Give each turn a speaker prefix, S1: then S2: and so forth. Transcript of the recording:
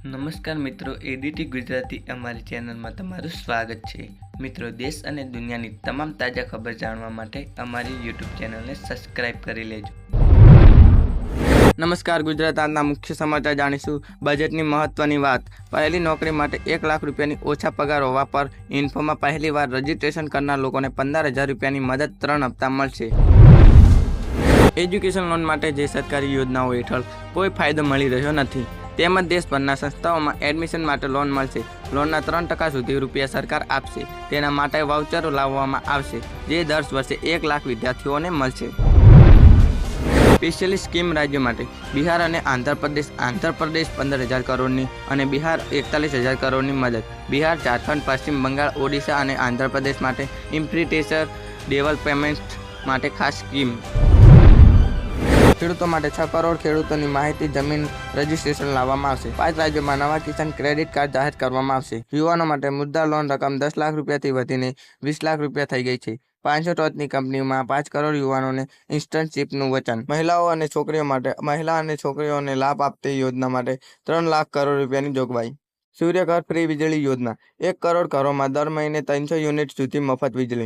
S1: નમસ્કાર મિત્રો, એડીટી ગુજરાતી અમારી ચેનલમાં તમારું સ્વાગત છે। મિત્રો, દેશ અને દુનિયાની તમામ તાજા ખબર જાણવા માટે અમારી યુટ્યુબ ચેનલને સબસ્ક્રાઇબ કરી લેજો।
S2: નમસ્કાર, ગુજરાત આજના મુખ્ય સમાચાર જાણીશું। બજેટની મહત્વની વાત। પહેલી નોકરી માટે 1 લાખ રૂપિયાની ઓછા પગાર હોવા પર ઇન્ફોમાં પહેલીવાર રજીસ્ટ્રેશન કરનાર લોકોને 15,000 રૂપિયાની મદદ 3 હપ્તા મળશે। એજ્યુકેશન લોન માટે જે સરકારી યોજનાઓ હેઠળ કોઈ ફાયદો મળી રહ્યો નથી, તેમજ દેશભરના સંસ્થાઓમાં એડમિશન માટે લોન મળશે। લોનના 3% સુધી રૂપિયા સરકાર આપશે। તેના માટે વાઉચરો લાવવામાં આવશે, જે દર વર્ષે 1 લાખ વિદ્યાર્થીઓને મળશે। સ્પેશિયલી સ્કીમ રાજ્યો માટે બિહાર અને આંધ્રપ્રદેશ 15,000 કરોડની અને બિહાર 41,000 કરોડની મદદ। બિહાર, ઝારખંડ, પશ્ચિમ બંગાળ, ઓડિશા અને આંધ્રપ્રદેશ માટે ઇન્ફ્રાસ્ટ્રક્ચર ડેવલપમેન્ટ માટે ખાસ સ્કીમ। ખેડૂતો માટે 6 કરોડ ખેડૂતોની માહિતી જમીન રજીસ્ટ્રેશન લાવવામાં આવશે। 5 રાજ્યોમાં નવા કિસાન ક્રેડિટ કાર્ડ જાહેર કરવામાં આવશે। યુવાનો માટે મુદ્રા લોન રકમ 10 લાખ રૂપિયાથી વધીને 20 લાખ રૂપિયા થઈ ગઈ છે। 500 ટોચની કંપનીઓમાં 5 કરોડ યુવાનોને ઇન્ટર્નશીપનું વચન। મહિલાઓ અને છોકરીઓ માટે મહિલા અને છોકરીઓને લાભ આપતી યોજના માટે 3 લાખ કરોડ રૂપિયાની જોગવાઈ। સૂર્ય ઘર ફ્રી વીજળી યોજના। 1 કરોડ ઘરોમાં દર મહિને 300 યુનિટ સુધી મફત વીજળી।